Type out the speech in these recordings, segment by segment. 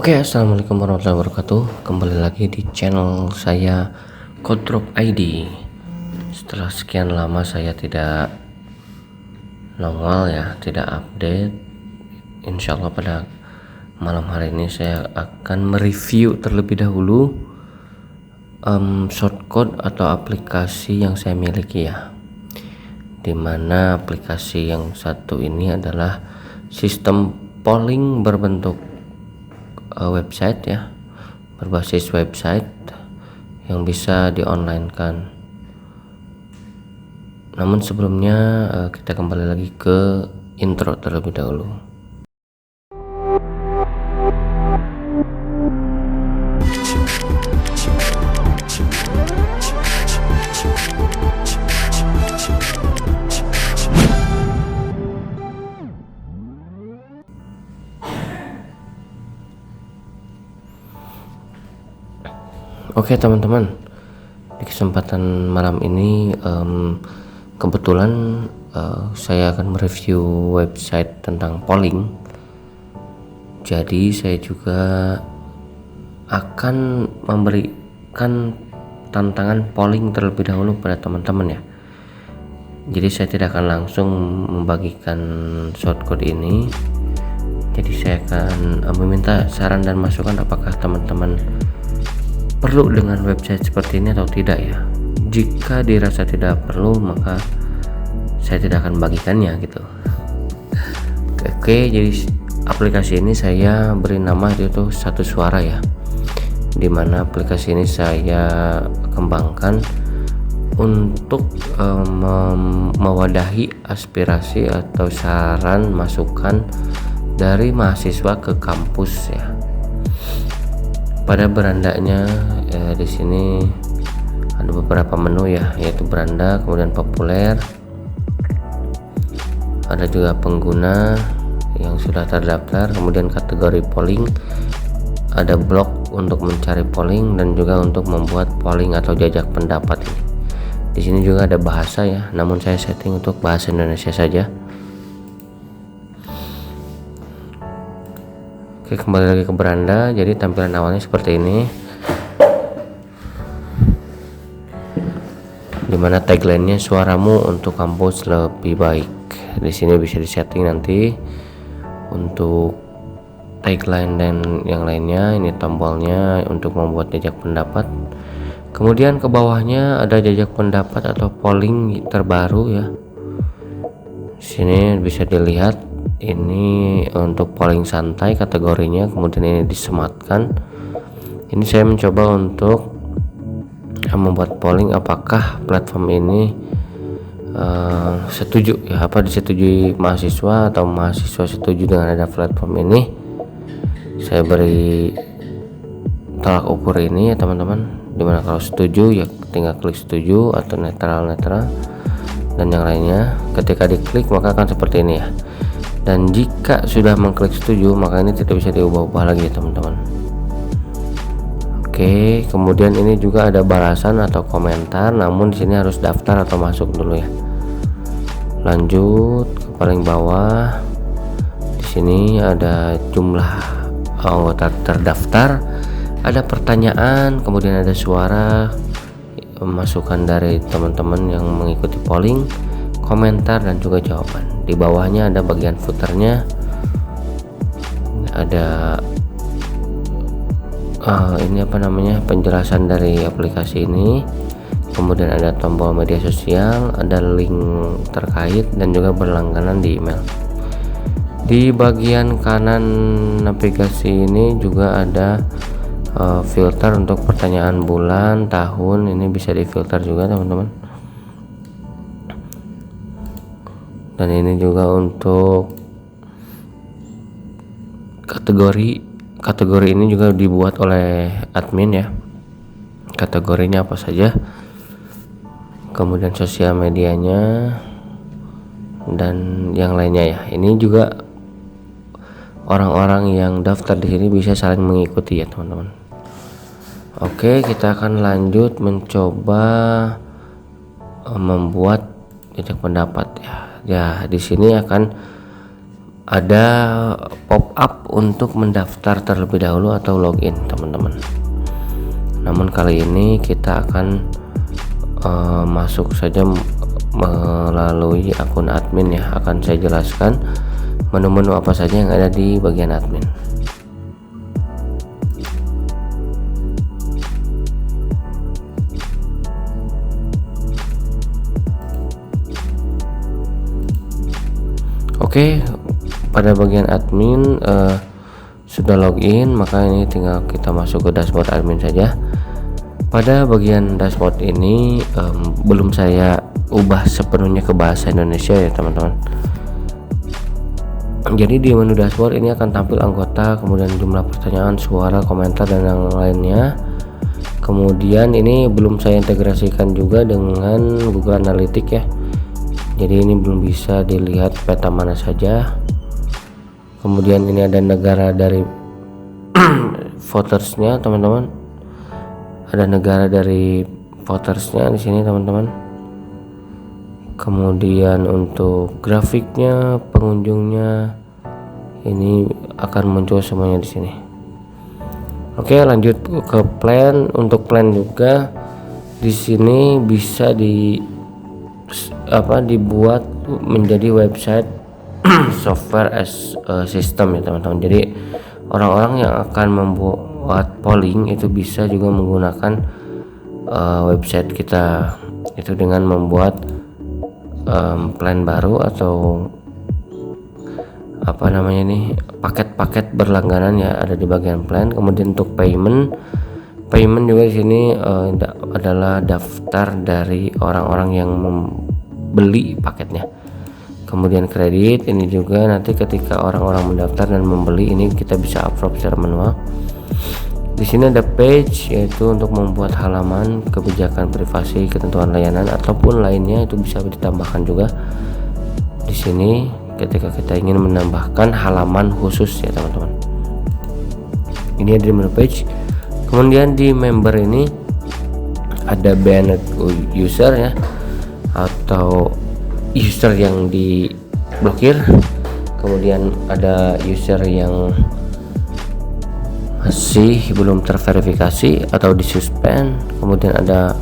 Oke, assalamualaikum warahmatullahi wabarakatuh. Kembali lagi di channel saya Kodrop ID. Setelah sekian lama saya tidak nongol ya, tidak update. Insya Allah pada malam hari ini saya akan mereview terlebih dahulu shortcode atau aplikasi yang saya miliki ya. Dimana aplikasi yang satu ini adalah sistem polling berbentuk website ya, berbasis website yang bisa di online kan. Namun sebelumnya kita kembali lagi ke intro terlebih dahulu. Oke teman-teman, di kesempatan malam ini kebetulan saya akan mereview website tentang polling. Jadi saya juga akan memberikan tantangan polling terlebih dahulu pada teman-teman ya. Jadi saya tidak akan langsung membagikan shortcode ini. Jadi saya akan meminta saran dan masukan apakah teman-teman perlu dengan website seperti ini atau tidak ya. Jika dirasa tidak perlu, maka saya tidak akan bagikannya gitu. Oke, jadi aplikasi ini saya beri nama itu satu suara ya, dimana aplikasi ini saya kembangkan untuk mewadahi aspirasi atau saran masukan dari mahasiswa ke kampus ya. Pada berandanya di sini ada beberapa menu ya, yaitu beranda, kemudian populer, ada juga pengguna yang sudah terdaftar, kemudian kategori polling, ada blog untuk mencari polling, dan juga untuk membuat polling atau jajak pendapat ini. Di sini juga ada bahasa ya, namun saya setting untuk bahasa Indonesia saja. Oke, kembali lagi ke beranda. Jadi tampilan awalnya seperti ini, dimana tagline-nya suaramu untuk kampus lebih baik. Di sini bisa disetting nanti untuk tagline dan yang lainnya. Ini tombolnya untuk membuat jajak pendapat. Kemudian ke bawahnya ada jajak pendapat atau polling terbaru ya. Di sini bisa dilihat, ini untuk polling santai kategorinya, kemudian ini disematkan. Ini saya mencoba untuk membuat polling apakah platform ini setuju ya, apa disetujui mahasiswa atau mahasiswa setuju dengan ada platform ini. Saya beri tolak ukur ini ya teman-teman, dimana kalau setuju ya tinggal klik setuju atau netral dan yang lainnya. Ketika diklik maka akan seperti ini ya. Dan jika sudah mengklik setuju, maka ini tidak bisa diubah-ubah lagi teman-teman. Oke, kemudian ini juga ada balasan atau komentar, namun di sini harus daftar atau masuk dulu ya. Lanjut ke paling bawah. Di sini ada jumlah anggota terdaftar, ada pertanyaan, kemudian ada suara, masukan dari teman-teman yang mengikuti polling, komentar, dan juga jawaban. Di bawahnya ada bagian footernya, ada ini apa namanya, penjelasan dari aplikasi ini, kemudian ada tombol media sosial, ada link terkait, dan juga berlangganan di email. Di bagian kanan navigasi ini juga ada filter untuk pertanyaan bulan, tahun. Ini bisa difilter juga teman-teman. Dan ini juga untuk kategori ini juga dibuat oleh admin ya, kategorinya apa saja, kemudian sosial medianya dan yang lainnya ya. Ini juga orang-orang yang daftar di sini bisa saling mengikuti ya teman-teman. Oke, kita akan lanjut mencoba membuat jajak pendapat ya. Ya, di sini akan ada pop up untuk mendaftar terlebih dahulu atau login teman-teman. Namun kali ini kita akan masuk saja melalui akun admin ya. Akan saya jelaskan menu-menu apa saja yang ada di bagian admin. Oke, pada bagian admin sudah login, maka ini tinggal kita masuk ke dashboard admin saja. Pada bagian dashboard ini belum saya ubah sepenuhnya ke bahasa Indonesia ya teman-teman. Jadi di menu dashboard ini akan tampil anggota, kemudian jumlah pertanyaan, suara, komentar, dan yang lainnya. Kemudian ini belum saya integrasikan juga dengan Google Analytics ya. Jadi ini belum bisa dilihat peta mana saja. Kemudian ini ada negara dari votersnya teman-teman. Ada negara dari votersnya di sini teman-teman. Kemudian untuk grafiknya, pengunjungnya, ini akan muncul semuanya di sini. Oke, lanjut ke plan. Untuk plan juga di sini bisa dibuat menjadi website software as a system ya teman-teman. Jadi orang-orang yang akan membuat polling itu bisa juga menggunakan website kita itu dengan membuat plan baru atau paket-paket berlangganan ya, ada di bagian plan. Kemudian untuk payment juga di sini adalah daftar dari orang-orang yang membeli paketnya. Kemudian kredit ini juga nanti ketika orang-orang mendaftar dan membeli, ini kita bisa approve secara manual. Di sini ada page, yaitu untuk membuat halaman, kebijakan privasi, ketentuan layanan ataupun lainnya, itu bisa ditambahkan juga di sini ketika kita ingin menambahkan halaman khusus ya teman-teman. Ini ada di menu page. Kemudian di member ini ada banned user ya, atau user yang diblokir. Kemudian ada user yang masih belum terverifikasi atau disuspend. Kemudian ada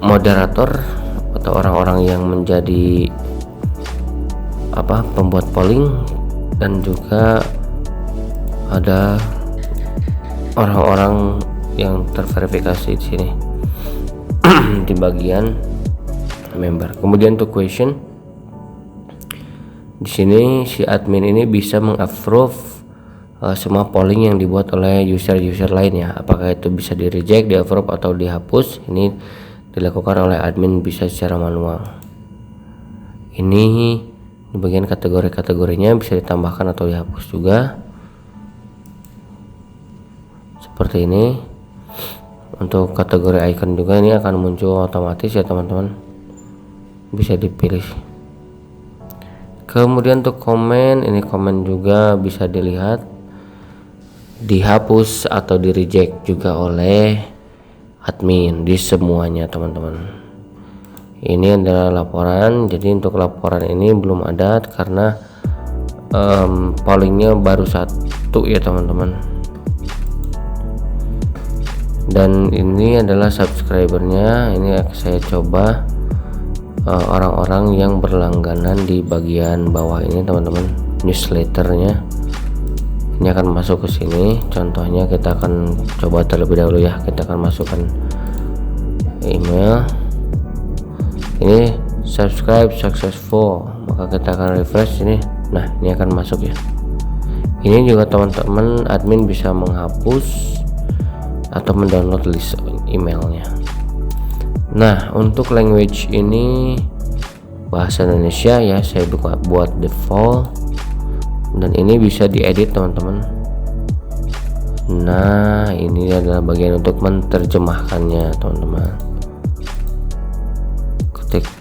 moderator atau orang-orang yang menjadi pembuat polling, dan juga ada orang-orang yang terverifikasi di sini di bagian member. Kemudian untuk question, di sini si admin ini bisa mengapprove semua polling yang dibuat oleh user lainnya. Apakah itu bisa di reject, di approve atau dihapus, ini dilakukan oleh admin bisa secara manual. Ini di bagian kategorinya bisa ditambahkan atau dihapus juga seperti ini. Untuk kategori icon juga ini akan muncul otomatis ya teman-teman, bisa dipilih. Kemudian untuk komen, ini komen juga bisa dilihat, dihapus atau di reject juga oleh admin di semuanya teman-teman. Ini adalah laporan. Jadi untuk laporan ini belum ada karena pollingnya baru satu ya teman-teman. Dan ini adalah subscribernya. Ini saya coba orang-orang yang berlangganan di bagian bawah ini teman-teman, newsletternya. Ini akan masuk ke sini. Contohnya kita akan coba terlebih dahulu ya. Kita akan masukkan email. Ini subscribe successful, maka kita akan refresh ini. Nah, ini akan masuk ya. Ini juga teman-teman admin bisa menghapus atau mendownload list emailnya. Nah, untuk language ini bahasa Indonesia ya, saya buat default, dan ini bisa diedit teman-teman. Nah, ini adalah bagian untuk menerjemahkannya teman-teman. Ketika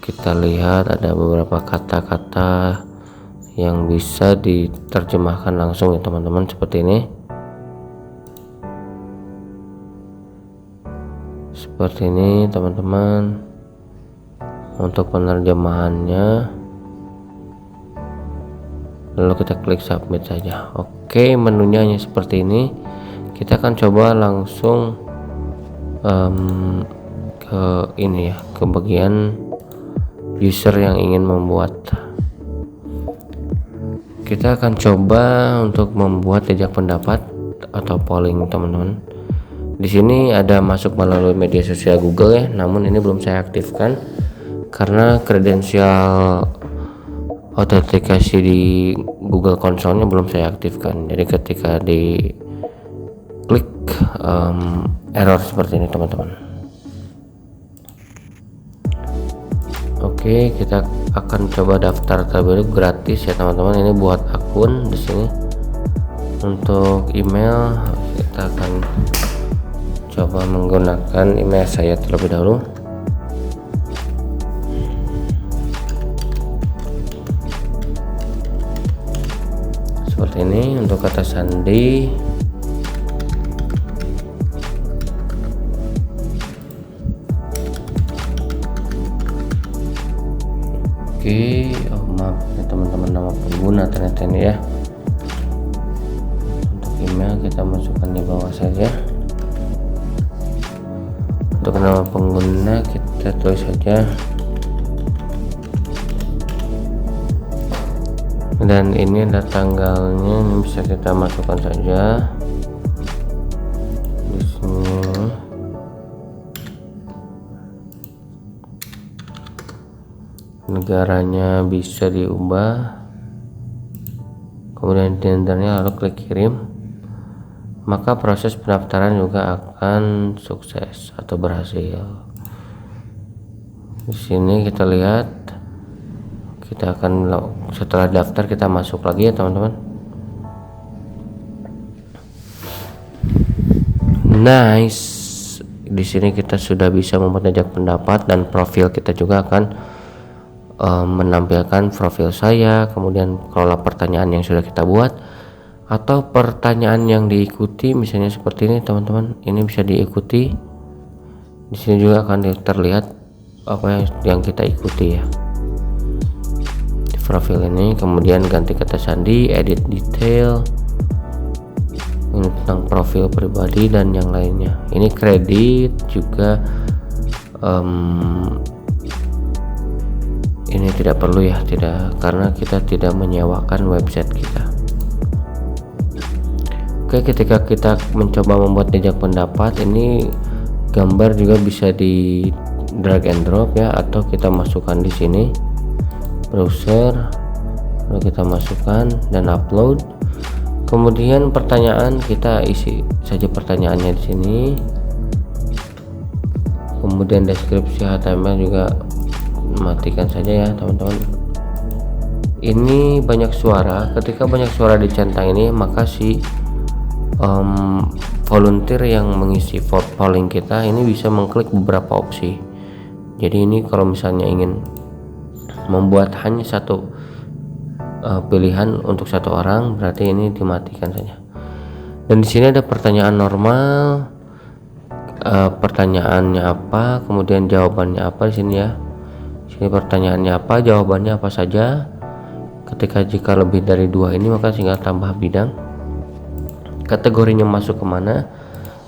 kita lihat ada beberapa kata-kata yang bisa diterjemahkan langsung ya teman-teman, seperti ini. Seperti ini teman-teman. Untuk penerjemahannya lalu kita klik submit saja. Oke, menunya hanya seperti ini. Kita akan coba langsung ke ini ya, ke bagian user yang ingin membuat. Kita akan coba untuk membuat jejak pendapat atau polling, teman-teman. Di sini ada masuk melalui media sosial Google ya, namun ini belum saya aktifkan karena kredensial autentikasi di Google Console-nya belum saya aktifkan. Jadi ketika di klik error seperti ini, teman-teman. Oke, kita akan coba daftar terlebih dahulu, gratis ya teman-teman. Ini buat akun di sini. Untuk email kita akan coba menggunakan email saya terlebih dahulu. Seperti ini. Untuk kata sandi oke, maaf ya teman-teman, nama pengguna ternyata ini ya. Untuk email kita masukkan di bawah saja. Untuk nama pengguna kita tulis saja, dan ini ada tanggalnya, ini bisa kita masukkan saja di sini. Negaranya bisa diubah, kemudian tendernya, lalu klik kirim. Maka proses pendaftaran juga akan sukses atau berhasil. Di sini kita lihat, kita akan setelah daftar kita masuk lagi ya teman-teman. Nice. Di sini kita sudah bisa membuat jejak pendapat dan profil kita juga akan menampilkan profil saya, kemudian kelola pertanyaan yang sudah kita buat atau pertanyaan yang diikuti, misalnya seperti ini teman-teman. Ini bisa diikuti. Di sini juga akan terlihat apa yang kita ikuti ya di profil ini. Kemudian ganti kata sandi, edit detail, ini tentang profil pribadi dan yang lainnya. Ini kredit juga ini tidak perlu ya, tidak, karena kita tidak menyewakan website kita. Oke, ketika kita mencoba membuat jejak pendapat, ini gambar juga bisa di drag and drop ya, atau kita masukkan di sini browser, lalu kita masukkan dan upload. Kemudian pertanyaan kita isi saja pertanyaannya di sini. Kemudian deskripsi HTML juga matikan saja ya teman-teman. Ini banyak suara. Ketika banyak suara dicentang ini, maka si volunteer yang mengisi polling kita ini bisa mengklik beberapa opsi. Jadi ini kalau misalnya ingin membuat hanya satu pilihan untuk satu orang, berarti ini dimatikan saja. Dan di sini ada pertanyaan normal, pertanyaannya apa, kemudian jawabannya apa di sini ya. Sini pertanyaannya apa, jawabannya apa saja. Jika lebih dari 2 ini, maka tinggal tambah bidang. Kategorinya masuk kemana,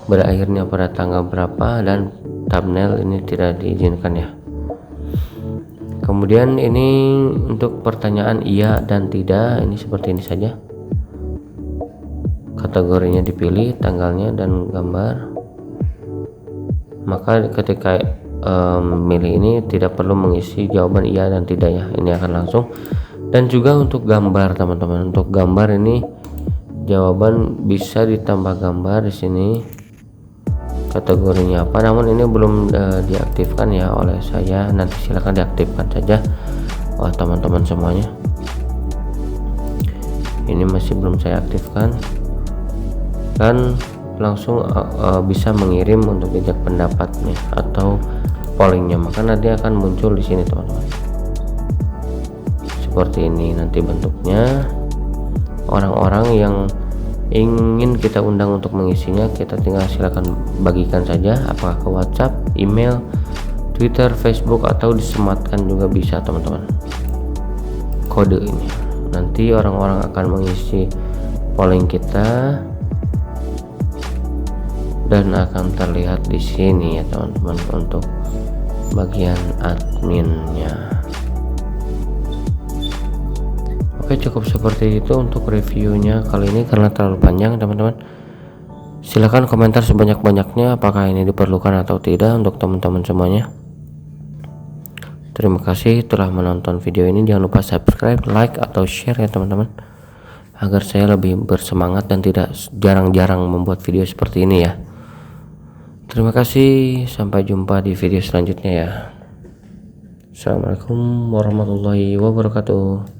berakhirnya pada tanggal berapa, dan thumbnail ini tidak diizinkan ya. Kemudian ini untuk pertanyaan iya dan tidak, ini seperti ini saja. Kategorinya dipilih, tanggalnya dan gambar. Maka ketika memilih ini tidak perlu mengisi jawaban iya dan tidak ya, ini akan langsung. Dan juga untuk gambar teman-teman, untuk gambar ini jawaban bisa ditambah gambar di sini, kategorinya apa, namun ini belum diaktifkan ya oleh saya. Nanti silahkan diaktifkan saja oleh teman-teman semuanya. Ini masih belum saya aktifkan, dan langsung bisa mengirim untuk jejak pendapatnya atau pollingnya, maka nanti akan muncul di sini teman-teman. Seperti ini nanti bentuknya. Orang-orang yang ingin kita undang untuk mengisinya, kita tinggal silakan bagikan saja, apakah ke WhatsApp, email, Twitter, Facebook, atau disematkan juga bisa teman-teman kode ini. nanti orang-orang akan mengisi polling kita dan akan terlihat di sini ya teman-teman untuk bagian adminnya. Oke, cukup seperti itu untuk reviewnya kali ini karena terlalu panjang teman-teman. Silahkan komentar sebanyak-banyaknya apakah ini diperlukan atau tidak untuk teman-teman semuanya. Terima kasih telah menonton video ini. Jangan lupa subscribe, like, atau share ya teman-teman, agar saya lebih bersemangat dan tidak jarang-jarang membuat video seperti ini ya. Terima kasih, sampai jumpa di video selanjutnya ya. Assalamualaikum warahmatullahi wabarakatuh.